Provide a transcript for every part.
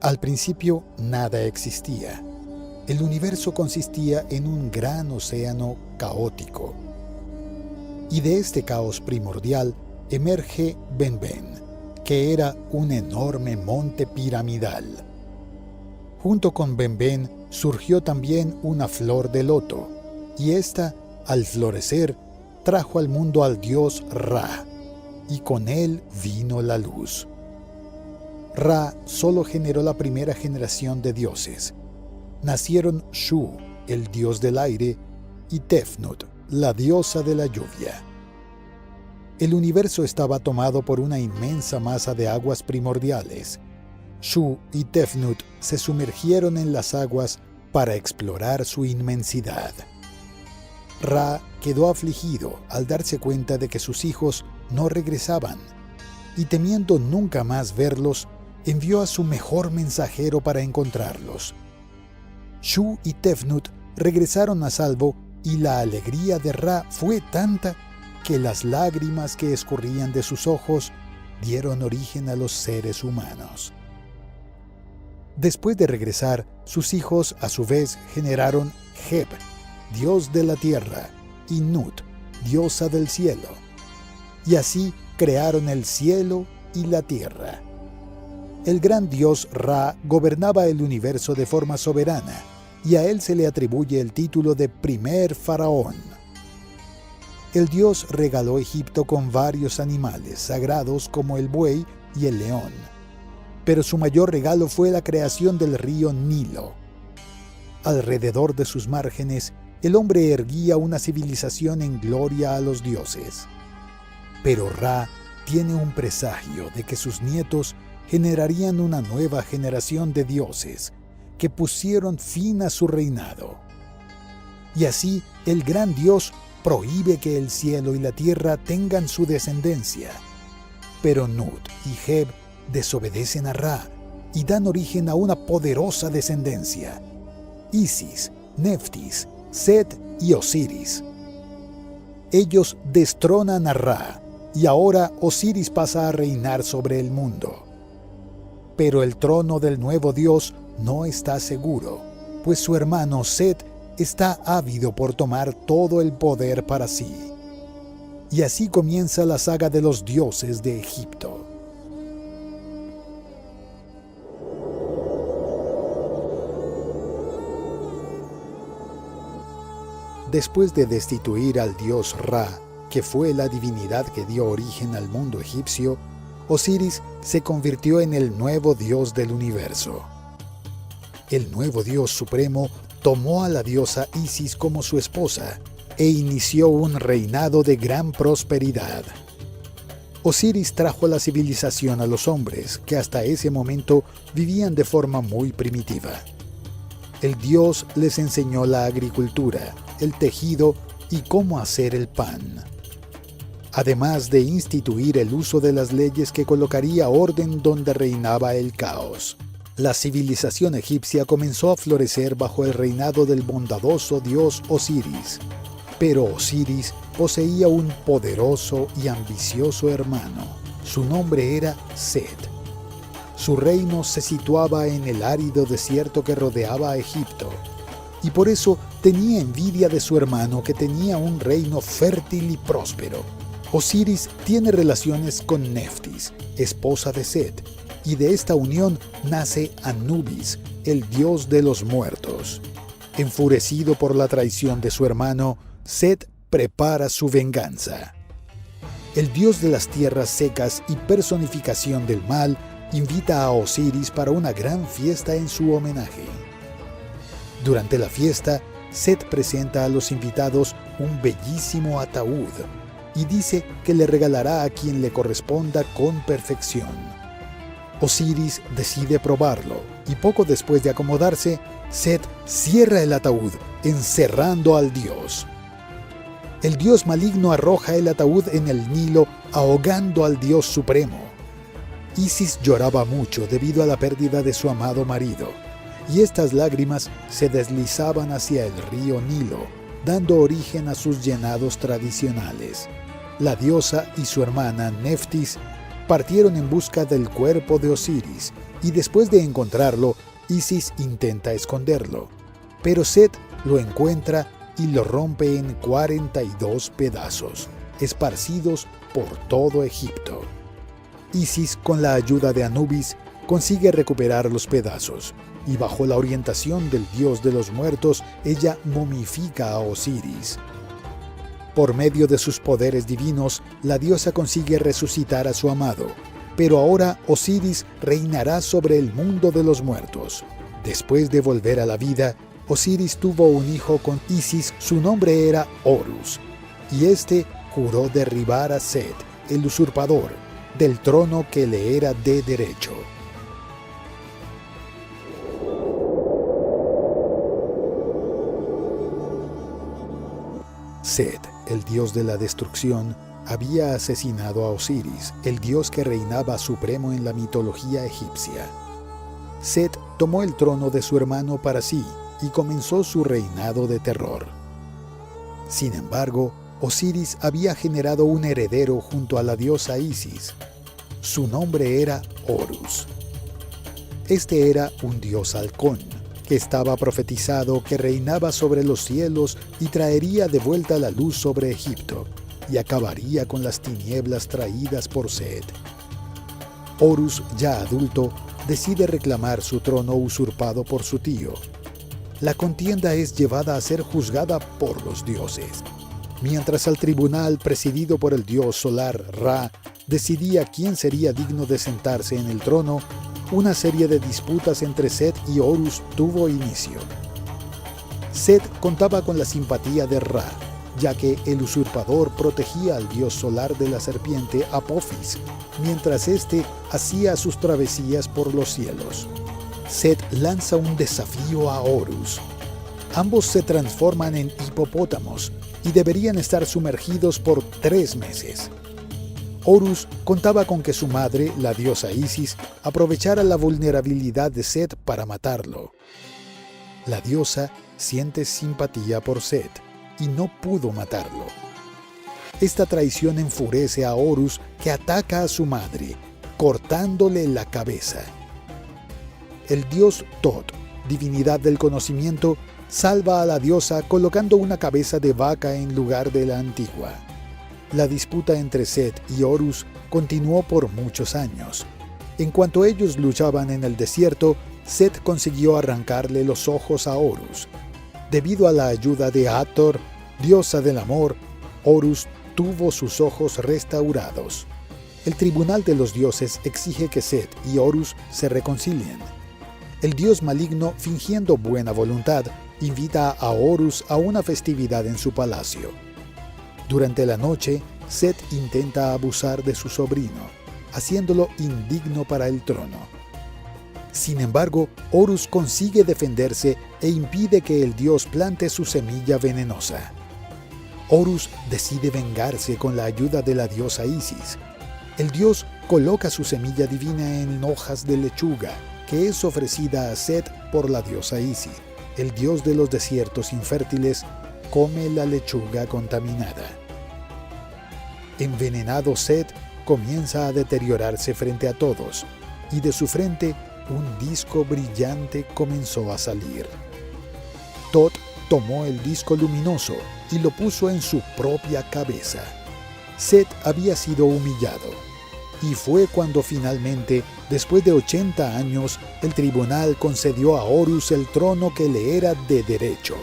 Al principio nada existía. El universo consistía en un gran océano caótico. Y de este caos primordial emerge Benben, que era un enorme monte piramidal. Junto con Benben surgió también una flor de loto, y ésta, al florecer, trajo al mundo al dios Ra, y con él vino la luz. Ra solo generó la primera generación de dioses. Nacieron Shu, el dios del aire, y Tefnut, la diosa de la lluvia. El universo estaba tomado por una inmensa masa de aguas primordiales. Shu y Tefnut se sumergieron en las aguas para explorar su inmensidad. Ra quedó afligido al darse cuenta de que sus hijos no regresaban, y temiendo nunca más verlos, envió a su mejor mensajero para encontrarlos. Shu y Tefnut regresaron a salvo, y la alegría de Ra fue tanta que las lágrimas que escurrían de sus ojos dieron origen a los seres humanos. Después de regresar, sus hijos a su vez generaron Heb, dios de la tierra, y Nut, diosa del cielo. Y así crearon el cielo y la tierra. El gran dios Ra gobernaba el universo de forma soberana, y a él se le atribuye el título de primer faraón. El dios regaló Egipto con varios animales sagrados como el buey y el león, pero su mayor regalo fue la creación del río Nilo. Alrededor de sus márgenes, el hombre erguía una civilización en gloria a los dioses. Pero Ra tiene un presagio de que sus nietos generarían una nueva generación de dioses que pusieron fin a su reinado. Y así el gran dios prohíbe que el cielo y la tierra tengan su descendencia. Pero Nut y Heb desobedecen a Ra y dan origen a una poderosa descendencia: Isis, Neftis, Set y Osiris. Ellos destronan a Ra, y ahora Osiris pasa a reinar sobre el mundo. Pero el trono del nuevo dios no está seguro, pues su hermano Set está ávido por tomar todo el poder para sí. Y así comienza la saga de los dioses de Egipto. Después de destituir al dios Ra, que fue la divinidad que dio origen al mundo egipcio, Osiris se convirtió en el nuevo dios del universo. El nuevo dios supremo tomó a la diosa Isis como su esposa e inició un reinado de gran prosperidad. Osiris trajo la civilización a los hombres, que hasta ese momento vivían de forma muy primitiva. El dios les enseñó la agricultura, el tejido y cómo hacer el pan, además de instituir el uso de las leyes que colocaría orden donde reinaba el caos. La civilización egipcia comenzó a florecer bajo el reinado del bondadoso dios Osiris. Pero Osiris poseía un poderoso y ambicioso hermano. Su nombre era Set. Su reino se situaba en el árido desierto que rodeaba a Egipto, y por eso tenía envidia de su hermano, que tenía un reino fértil y próspero. Osiris tiene relaciones con Neftis, esposa de Set, y de esta unión nace Anubis, el dios de los muertos. Enfurecido por la traición de su hermano, Set prepara su venganza. El dios de las tierras secas y personificación del mal invita a Osiris para una gran fiesta en su homenaje. Durante la fiesta, Set presenta a los invitados un bellísimo ataúd y dice que le regalará a quien le corresponda con perfección. Osiris decide probarlo, y poco después de acomodarse, Set cierra el ataúd, encerrando al dios. El dios maligno arroja el ataúd en el Nilo, ahogando al dios supremo. Isis lloraba mucho debido a la pérdida de su amado marido, y estas lágrimas se deslizaban hacia el río Nilo, dando origen a sus llenados tradicionales. La diosa y su hermana Neftis partieron en busca del cuerpo de Osiris, y después de encontrarlo, Isis intenta esconderlo. Pero Set lo encuentra y lo rompe en 42 pedazos, esparcidos por todo Egipto. Isis, con la ayuda de Anubis, consigue recuperar los pedazos, y bajo la orientación del dios de los muertos, ella momifica a Osiris. Por medio de sus poderes divinos, la diosa consigue resucitar a su amado, pero ahora Osiris reinará sobre el mundo de los muertos. Después de volver a la vida, Osiris tuvo un hijo con Isis, su nombre era Horus, y este juró derribar a Set, el usurpador, del trono que le era de derecho. Set, el dios de la destrucción, había asesinado a Osiris, el dios que reinaba supremo en la mitología egipcia. Set tomó el trono de su hermano para sí y comenzó su reinado de terror. Sin embargo, Osiris había generado un heredero junto a la diosa Isis. Su nombre era Horus. Este era un dios halcón, que estaba profetizado que reinaba sobre los cielos y traería de vuelta la luz sobre Egipto, y acabaría con las tinieblas traídas por Set. Horus, ya adulto, decide reclamar su trono usurpado por su tío. La contienda es llevada a ser juzgada por los dioses, mientras el tribunal presidido por el dios solar Ra decidía quién sería digno de sentarse en el trono. Una serie de disputas entre Set y Horus tuvo inicio. Set contaba con la simpatía de Ra, ya que el usurpador protegía al dios solar de la serpiente Apophis, mientras éste hacía sus travesías por los cielos. Set lanza un desafío a Horus. Ambos se transforman en hipopótamos y deberían estar sumergidos por 3 meses. Horus contaba con que su madre, la diosa Isis, aprovechara la vulnerabilidad de Set para matarlo. La diosa siente simpatía por Set y no pudo matarlo. Esta traición enfurece a Horus, que ataca a su madre, cortándole la cabeza. El dios Tot, divinidad del conocimiento, salva a la diosa colocando una cabeza de vaca en lugar de la antigua. La disputa entre Set y Horus continuó por muchos años. En cuanto ellos luchaban en el desierto, Set consiguió arrancarle los ojos a Horus. Debido a la ayuda de Hathor, diosa del amor, Horus tuvo sus ojos restaurados. El tribunal de los dioses exige que Set y Horus se reconcilien. El dios maligno, fingiendo buena voluntad, invita a Horus a una festividad en su palacio. Durante la noche, Set intenta abusar de su sobrino, haciéndolo indigno para el trono. Sin embargo, Horus consigue defenderse e impide que el dios plante su semilla venenosa. Horus decide vengarse con la ayuda de la diosa Isis. El dios coloca su semilla divina en hojas de lechuga, que es ofrecida a Set por la diosa Isis. El dios de los desiertos infértiles come la lechuga contaminada. Envenenado, Set comienza a deteriorarse frente a todos, y de su frente un disco brillante comenzó a salir. Tot tomó el disco luminoso y lo puso en su propia cabeza. Set había sido humillado, y fue cuando finalmente, después de 80 años, el tribunal concedió a Horus el trono que le era de derecho.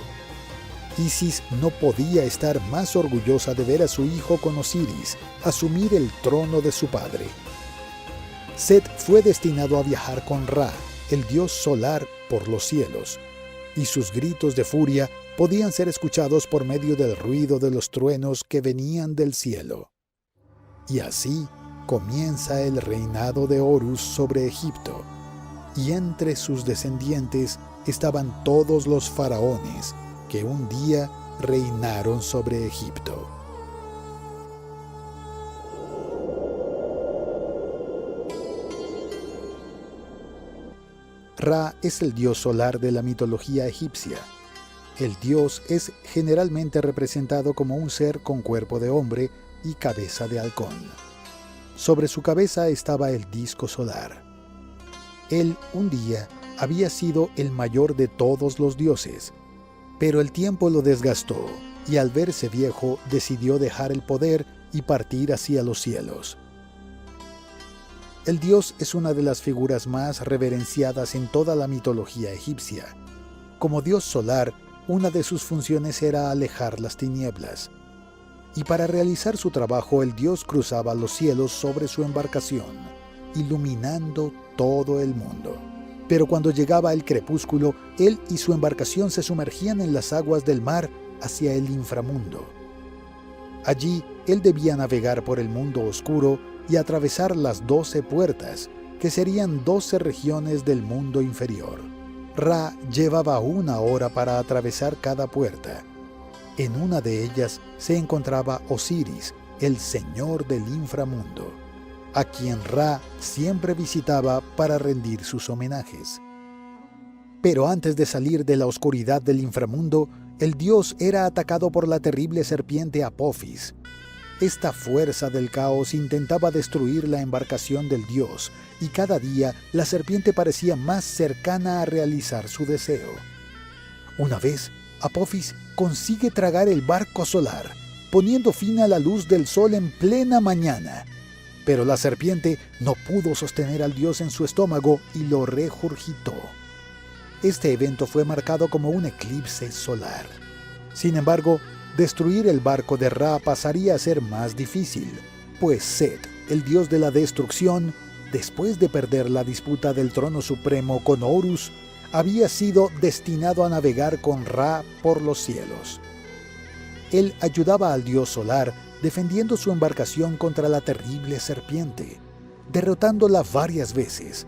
Isis no podía estar más orgullosa de ver a su hijo con Osiris asumir el trono de su padre. Set fue destinado a viajar con Ra, el dios solar, por los cielos, y sus gritos de furia podían ser escuchados por medio del ruido de los truenos que venían del cielo. Y así comienza el reinado de Horus sobre Egipto, y entre sus descendientes estaban todos los faraones que un día reinaron sobre Egipto. Ra es el dios solar de la mitología egipcia. El dios es generalmente representado como un ser con cuerpo de hombre y cabeza de halcón. Sobre su cabeza estaba el disco solar. Él, un día, había sido el mayor de todos los dioses, pero el tiempo lo desgastó y al verse viejo decidió dejar el poder y partir hacia los cielos. El dios es una de las figuras más reverenciadas en toda la mitología egipcia. Como dios solar, una de sus funciones era alejar las tinieblas. Y para realizar su trabajo, el dios cruzaba los cielos sobre su embarcación, iluminando todo el mundo. Pero cuando llegaba el crepúsculo, él y su embarcación se sumergían en las aguas del mar hacia el inframundo. Allí, él debía navegar por el mundo oscuro y atravesar las 12 puertas, que serían 12 regiones del mundo inferior. Ra llevaba 1 hora para atravesar cada puerta. En una de ellas se encontraba Osiris, el señor del inframundo, a quien Ra siempre visitaba para rendir sus homenajes. Pero antes de salir de la oscuridad del inframundo, el dios era atacado por la terrible serpiente Apophis. Esta fuerza del caos intentaba destruir la embarcación del dios, y cada día la serpiente parecía más cercana a realizar su deseo. Una vez, Apophis consigue tragar el barco solar, poniendo fin a la luz del sol en plena mañana. Pero la serpiente no pudo sostener al dios en su estómago y lo regurgitó. Este evento fue marcado como un eclipse solar. Sin embargo, destruir el barco de Ra pasaría a ser más difícil, pues Set, el dios de la destrucción, después de perder la disputa del trono supremo con Horus, había sido destinado a navegar con Ra por los cielos. Él ayudaba al dios solar defendiendo su embarcación contra la terrible serpiente, derrotándola varias veces,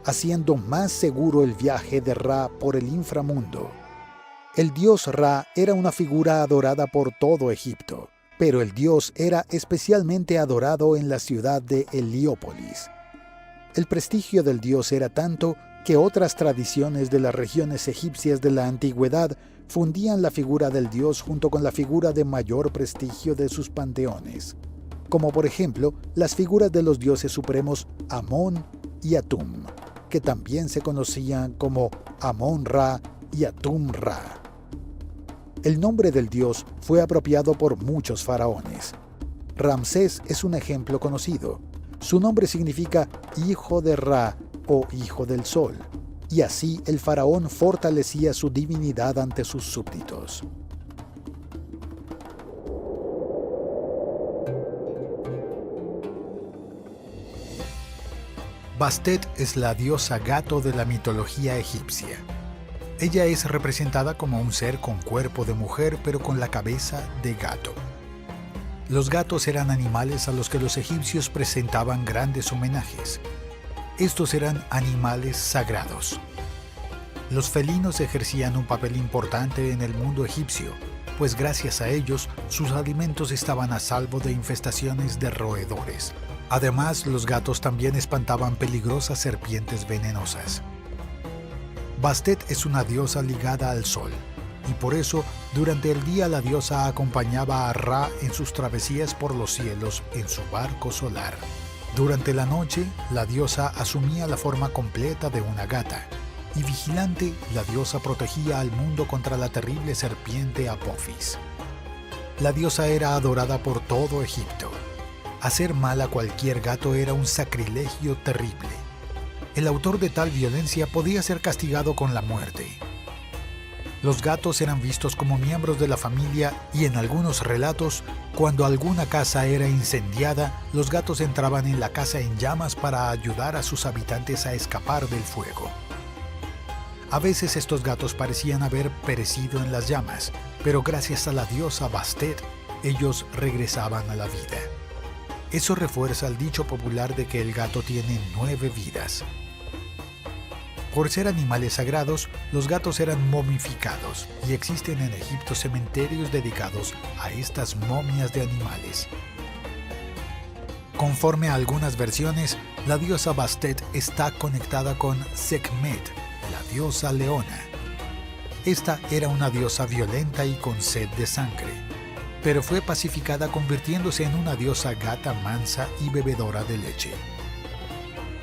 haciendo más seguro el viaje de Ra por el inframundo. El dios Ra era una figura adorada por todo Egipto, pero el dios era especialmente adorado en la ciudad de Heliópolis. El prestigio del dios era tanto que otras tradiciones de las regiones egipcias de la antigüedad fundían la figura del dios junto con la figura de mayor prestigio de sus panteones, como por ejemplo las figuras de los dioses supremos Amón y Atum, que también se conocían como Amón-Ra y Atum-Ra. El nombre del dios fue apropiado por muchos faraones. Ramsés es un ejemplo conocido. Su nombre significa hijo de Ra o hijo del sol, y así el faraón fortalecía su divinidad ante sus súbditos. Bastet es la diosa gato de la mitología egipcia. Ella es representada como un ser con cuerpo de mujer pero con la cabeza de gato. Los gatos eran animales a los que los egipcios presentaban grandes homenajes. Estos eran animales sagrados. Los felinos ejercían un papel importante en el mundo egipcio, pues gracias a ellos sus alimentos estaban a salvo de infestaciones de roedores. Además, los gatos también espantaban peligrosas serpientes venenosas. Bastet es una diosa ligada al sol, y por eso, durante el día la diosa acompañaba a Ra en sus travesías por los cielos en su barco solar. Durante la noche, la diosa asumía la forma completa de una gata, y vigilante, la diosa protegía al mundo contra la terrible serpiente Apophis. La diosa era adorada por todo Egipto. Hacer mal a cualquier gato era un sacrilegio terrible. El autor de tal violencia podía ser castigado con la muerte. Los gatos eran vistos como miembros de la familia y en algunos relatos, cuando alguna casa era incendiada, los gatos entraban en la casa en llamas para ayudar a sus habitantes a escapar del fuego. A veces estos gatos parecían haber perecido en las llamas, pero gracias a la diosa Bastet, ellos regresaban a la vida. Eso refuerza el dicho popular de que el gato tiene 9 vidas. Por ser animales sagrados, los gatos eran momificados y existen en Egipto cementerios dedicados a estas momias de animales. Conforme a algunas versiones, la diosa Bastet está conectada con Sekhmet, la diosa leona. Esta era una diosa violenta y con sed de sangre. pero fue pacificada convirtiéndose en una diosa gata mansa y bebedora de leche.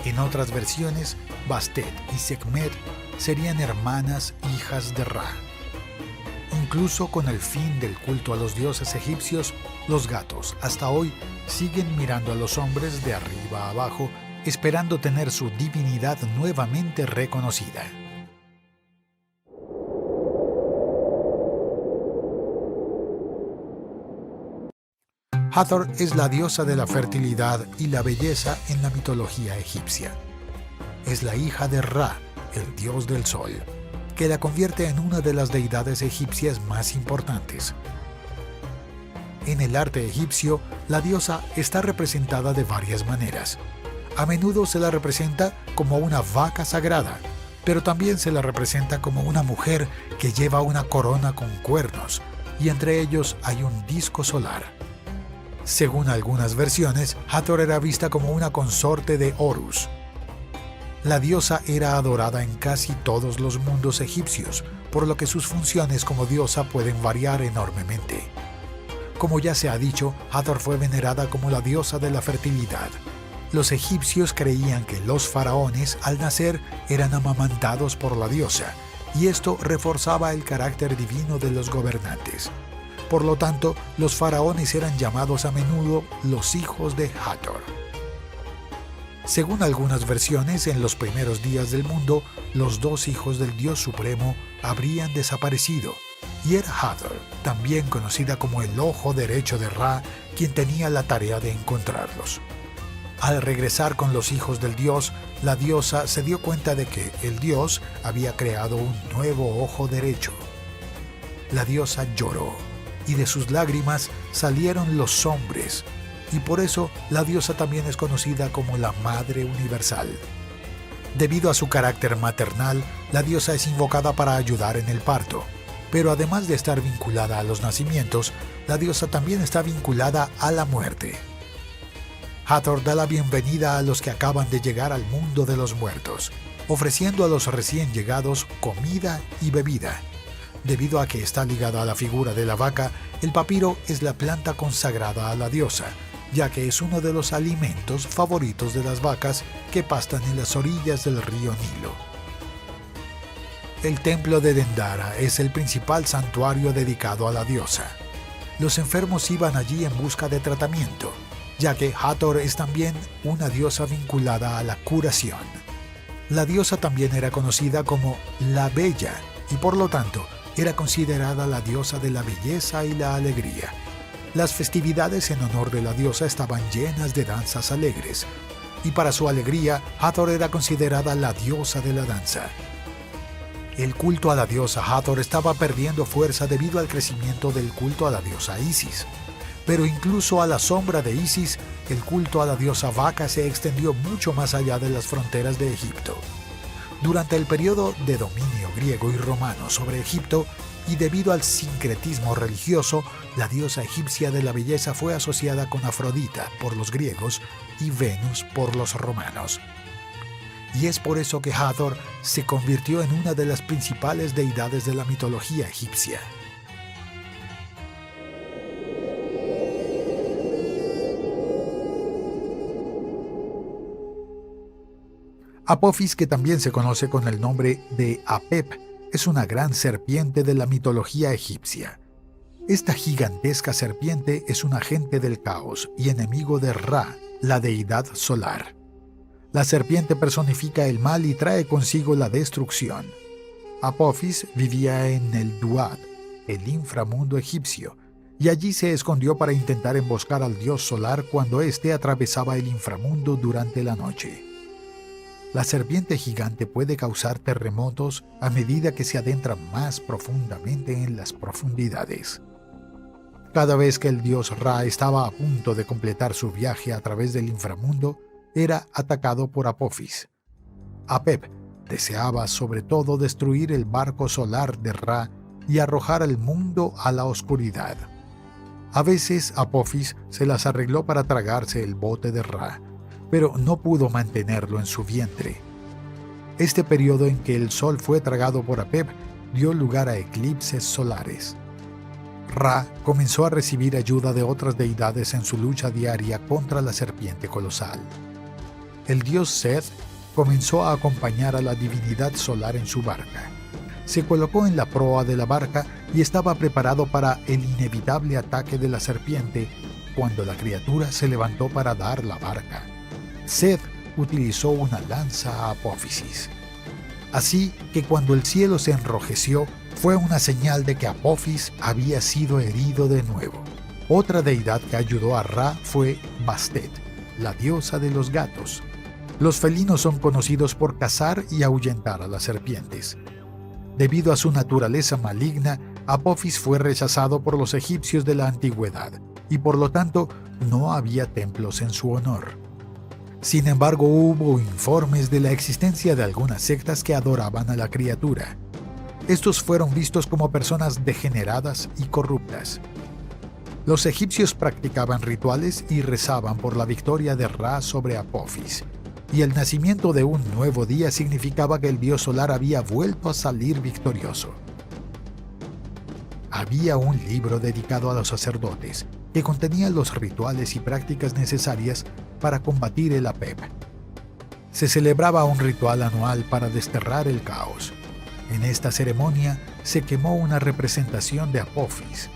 En otras versiones, Bastet y Sekhmet serían hermanas hijas de Ra. Incluso con el fin del culto a los dioses egipcios, los gatos hasta hoy siguen mirando a los hombres de arriba a abajo, esperando tener su divinidad nuevamente reconocida. Hathor es la diosa de la fertilidad y la belleza en la mitología egipcia. Es la hija de Ra, el dios del sol, que la convierte en una de las deidades egipcias más importantes. En el arte egipcio, la diosa está representada de varias maneras. A menudo se la representa como una vaca sagrada, pero también se la representa como una mujer que lleva una corona con cuernos, y entre ellos hay un disco solar. Según algunas versiones, Hathor era vista como una consorte de Horus. La diosa era adorada en casi todos los mundos egipcios, por lo que sus funciones como diosa pueden variar enormemente. Como ya se ha dicho, Hathor fue venerada como la diosa de la fertilidad. Los egipcios creían que los faraones, al nacer, eran amamantados por la diosa, y esto reforzaba el carácter divino de los gobernantes. Por lo tanto, los faraones eran llamados a menudo los hijos de Hathor. Según algunas versiones, en los primeros días del mundo, los dos hijos del dios supremo habrían desaparecido, y era Hathor, también conocida como el ojo derecho de Ra, quien tenía la tarea de encontrarlos. Al regresar con los hijos del dios, la diosa se dio cuenta de que el dios había creado un nuevo ojo derecho. La diosa lloró, y de sus lágrimas salieron los hombres, y por eso la diosa también es conocida como la Madre Universal. Debido a su carácter maternal, la diosa es invocada para ayudar en el parto, pero además de estar vinculada a los nacimientos, la diosa también está vinculada a la muerte. Hathor da la bienvenida a los que acaban de llegar al mundo de los muertos, ofreciendo a los recién llegados comida y bebida. Debido a que está ligada a la figura de la vaca, el papiro es la planta consagrada a la diosa, ya que es uno de los alimentos favoritos de las vacas que pastan en las orillas del río Nilo. El templo de Dendara es el principal santuario dedicado a la diosa. Los enfermos iban allí en busca de tratamiento, ya que Hathor es también una diosa vinculada a la curación. La diosa también era conocida como la Bella y por lo tanto era considerada la diosa de la belleza y la alegría. Las festividades en honor de la diosa estaban llenas de danzas alegres, y para su alegría, Hathor era considerada la diosa de la danza. El culto a la diosa Hathor estaba perdiendo fuerza debido al crecimiento del culto a la diosa Isis. Pero incluso a la sombra de Isis, el culto a la diosa vaca se extendió mucho más allá de las fronteras de Egipto. Durante el periodo de dominio griego y romano sobre Egipto, y debido al sincretismo religioso, la diosa egipcia de la belleza fue asociada con Afrodita por los griegos y Venus por los romanos. Y es por eso que Hathor se convirtió en una de las principales deidades de la mitología egipcia. Apophis, que también se conoce con el nombre de Apep, es una gran serpiente de la mitología egipcia. Esta gigantesca serpiente es un agente del caos y enemigo de Ra, la deidad solar. La serpiente personifica el mal y trae consigo la destrucción. Apophis vivía en el Duat, el inframundo egipcio, y allí se escondió para intentar emboscar al dios solar cuando éste atravesaba el inframundo durante la noche. La serpiente gigante puede causar terremotos a medida que se adentra más profundamente en las profundidades. Cada vez que el dios Ra estaba a punto de completar su viaje a través del inframundo, era atacado por Apophis. Apep deseaba sobre todo destruir el barco solar de Ra y arrojar al mundo a la oscuridad. A veces Apophis se las arregló para tragarse el bote de Ra, pero no pudo mantenerlo en su vientre. Este periodo en que el sol fue tragado por Apep dio lugar a eclipses solares. Ra comenzó a recibir ayuda de otras deidades en su lucha diaria contra la serpiente colosal. El dios Seth comenzó a acompañar a la divinidad solar en su barca. Se colocó en la proa de la barca y estaba preparado para el inevitable ataque de la serpiente cuando la criatura se levantó para dar la barca. Seth utilizó una lanza a Apófisis. Así que cuando el cielo se enrojeció, fue una señal de que Apophis había sido herido de nuevo. Otra deidad que ayudó a Ra fue Bastet, la diosa de los gatos. Los felinos son conocidos por cazar y ahuyentar a las serpientes. Debido a su naturaleza maligna, Apophis fue rechazado por los egipcios de la antigüedad y por lo tanto no había templos en su honor. Sin embargo, hubo informes de la existencia de algunas sectas que adoraban a la criatura. Estos fueron vistos como personas degeneradas y corruptas. Los egipcios practicaban rituales y rezaban por la victoria de Ra sobre Apophis, y el nacimiento de un nuevo día significaba que el dios solar había vuelto a salir victorioso. Había un libro dedicado a los sacerdotes que contenía los rituales y prácticas necesarias para combatir el Apep. Se celebraba un ritual anual para desterrar el caos. En esta ceremonia se quemó una representación de Apophis,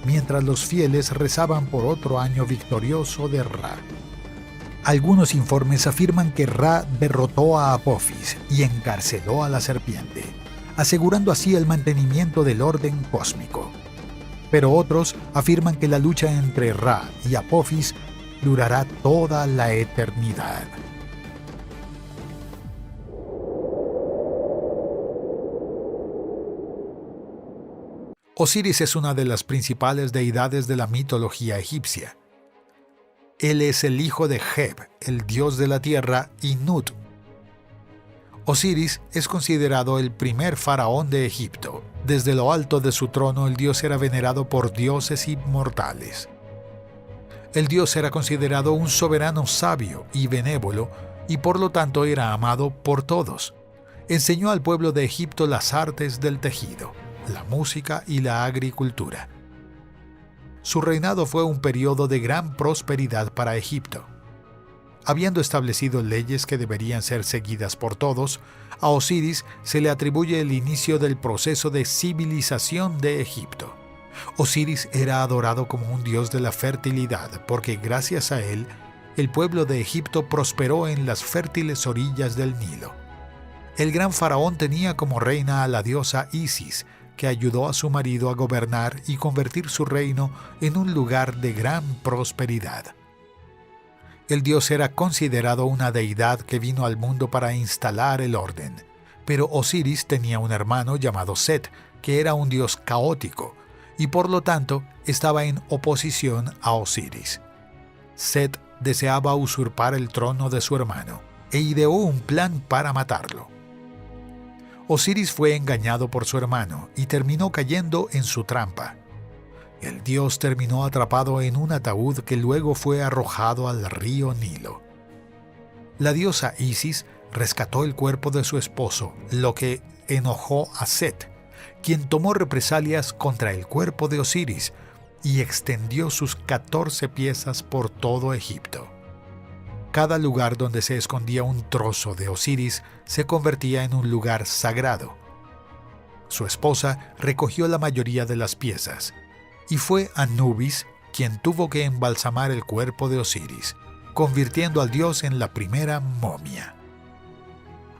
mientras los fieles rezaban por otro año victorioso de Ra. Algunos informes afirman que Ra derrotó a Apophis y encarceló a la serpiente, asegurando así el mantenimiento del orden cósmico. Pero otros afirman que la lucha entre Ra y Apophis durará toda la eternidad. Osiris es una de las principales deidades de la mitología egipcia. Él es el hijo de Geb, el dios de la tierra, y Nut. Osiris es considerado el primer faraón de Egipto. Desde lo alto de su trono, el dios era venerado por dioses y mortales. El dios era considerado un soberano sabio y benévolo, y por lo tanto era amado por todos. Enseñó al pueblo de Egipto las artes del tejido, la música y la agricultura. Su reinado fue un periodo de gran prosperidad para Egipto. Habiendo establecido leyes que deberían ser seguidas por todos, a Osiris se le atribuye el inicio del proceso de civilización de Egipto. Osiris era adorado como un dios de la fertilidad porque gracias a él, el pueblo de Egipto prosperó en las fértiles orillas del Nilo. El gran faraón tenía como reina a la diosa Isis, que ayudó a su marido a gobernar y convertir su reino en un lugar de gran prosperidad. El dios era considerado una deidad que vino al mundo para instalar el orden, pero Osiris tenía un hermano llamado Set, que era un dios caótico, y por lo tanto estaba en oposición a Osiris. Set deseaba usurpar el trono de su hermano, e ideó un plan para matarlo. Osiris fue engañado por su hermano y terminó cayendo en su trampa. El dios terminó atrapado en un ataúd que luego fue arrojado al río Nilo. La diosa Isis rescató el cuerpo de su esposo, lo que enojó a Set, quien tomó represalias contra el cuerpo de Osiris y extendió sus 14 piezas por todo Egipto. Cada lugar donde se escondía un trozo de Osiris se convertía en un lugar sagrado. Su esposa recogió la mayoría de las piezas, y fue Anubis quien tuvo que embalsamar el cuerpo de Osiris, convirtiendo al dios en la primera momia.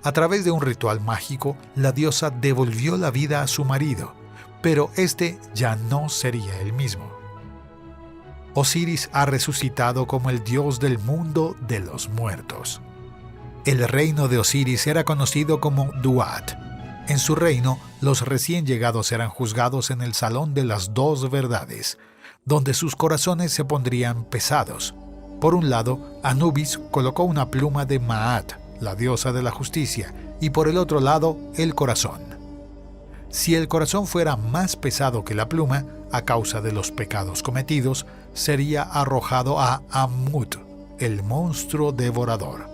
A través de un ritual mágico, la diosa devolvió la vida a su marido, pero este ya no sería el mismo. Osiris ha resucitado como el dios del mundo de los muertos. El reino de Osiris era conocido como Duat. En su reino, los recién llegados eran juzgados en el Salón de las Dos Verdades, donde sus corazones se pondrían pesados. Por un lado, Anubis colocó una pluma de Maat, la diosa de la justicia, y por el otro lado, el corazón. Si el corazón fuera más pesado que la pluma, a causa de los pecados cometidos, sería arrojado a Ammut, el monstruo devorador.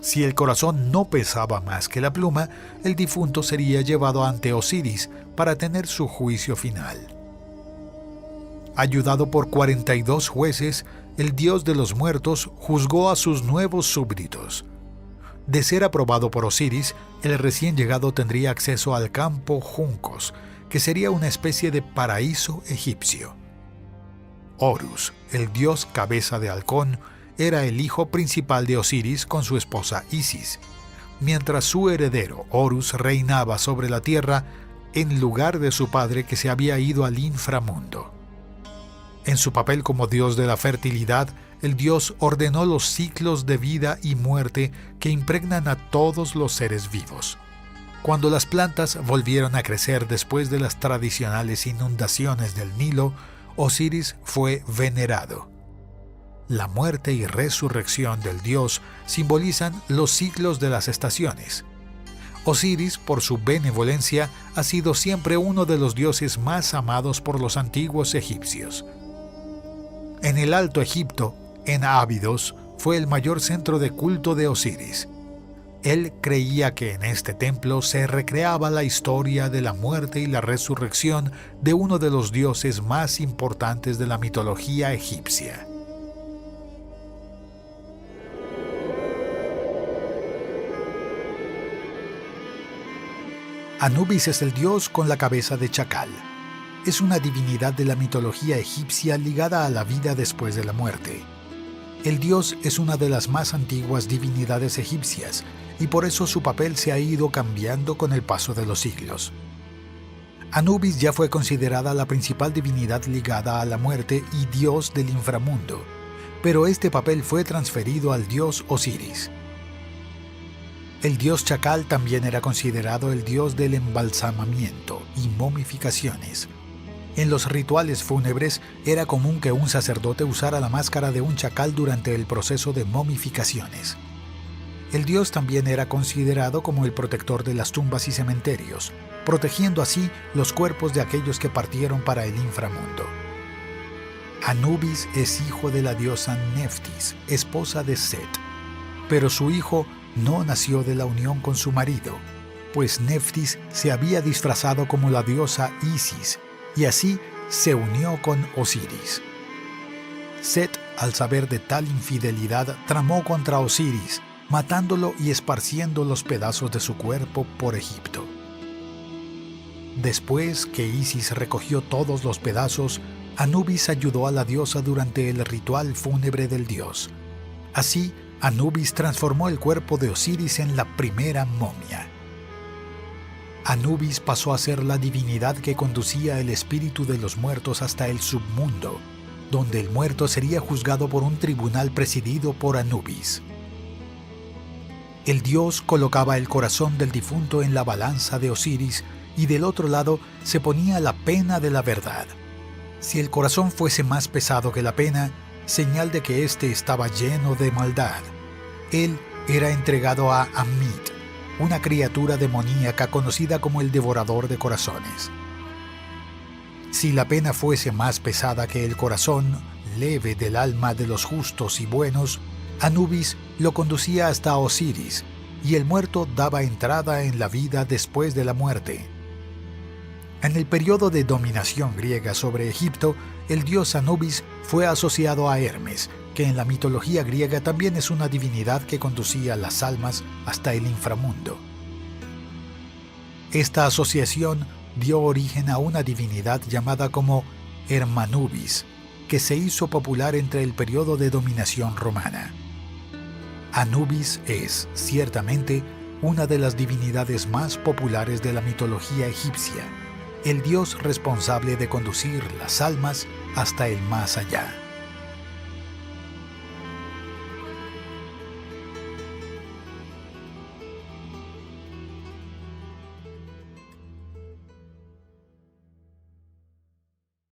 Si el corazón no pesaba más que la pluma, el difunto sería llevado ante Osiris para tener su juicio final. Ayudado por 42 jueces, el dios de los muertos juzgó a sus nuevos súbditos. De ser aprobado por Osiris, el recién llegado tendría acceso al campo Juncos, que sería una especie de paraíso egipcio. Horus, el dios cabeza de halcón, era el hijo principal de Osiris con su esposa Isis, mientras su heredero Horus reinaba sobre la tierra en lugar de su padre que se había ido al inframundo. En su papel como dios de la fertilidad, el dios ordenó los ciclos de vida y muerte que impregnan a todos los seres vivos. Cuando las plantas volvieron a crecer después de las tradicionales inundaciones del Nilo, Osiris fue venerado. La muerte y resurrección del dios simbolizan los ciclos de las estaciones. Osiris, por su benevolencia, ha sido siempre uno de los dioses más amados por los antiguos egipcios. En el Alto Egipto, en Abidos, fue el mayor centro de culto de Osiris. Él creía que en este templo se recreaba la historia de la muerte y la resurrección de uno de los dioses más importantes de la mitología egipcia. Anubis es el dios con la cabeza de chacal. Es una divinidad de la mitología egipcia ligada a la vida después de la muerte. El dios es una de las más antiguas divinidades egipcias y por eso su papel se ha ido cambiando con el paso de los siglos. Anubis ya fue considerada la principal divinidad ligada a la muerte y dios del inframundo, pero este papel fue transferido al dios Osiris. El dios chacal también era considerado el dios del embalsamamiento y momificaciones. En los rituales fúnebres era común que un sacerdote usara la máscara de un chacal durante el proceso de momificaciones. El dios también era considerado como el protector de las tumbas y cementerios, protegiendo así los cuerpos de aquellos que partieron para el inframundo. Anubis es hijo de la diosa Neftis, esposa de Set, pero su hijo no nació de la unión con su marido, pues Neftis se había disfrazado como la diosa Isis y así se unió con Osiris. Set, al saber de tal infidelidad, tramó contra Osiris, matándolo y esparciendo los pedazos de su cuerpo por Egipto. Después que Isis recogió todos los pedazos, Anubis ayudó a la diosa durante el ritual fúnebre del dios. Así, Anubis transformó el cuerpo de Osiris en la primera momia. Anubis pasó a ser la divinidad que conducía el espíritu de los muertos hasta el submundo, donde el muerto sería juzgado por un tribunal presidido por Anubis. El dios colocaba el corazón del difunto en la balanza de Osiris y del otro lado se ponía la pena de la verdad. Si el corazón fuese más pesado que la pena, señal de que éste estaba lleno de maldad. Él era entregado a Ammit, una criatura demoníaca conocida como el devorador de corazones. Si la pena fuese más pesada que el corazón leve del alma de los justos y buenos, Anubis lo conducía hasta Osiris, y el muerto daba entrada en la vida después de la muerte. En el periodo de dominación griega sobre Egipto, el dios Anubis fue asociado a Hermes, que en la mitología griega también es una divinidad que conducía las almas hasta el inframundo. Esta asociación dio origen a una divinidad llamada como Hermanubis, que se hizo popular entre el periodo de dominación romana. Anubis es, ciertamente, una de las divinidades más populares de la mitología egipcia, el dios responsable de conducir las almas hasta el más allá.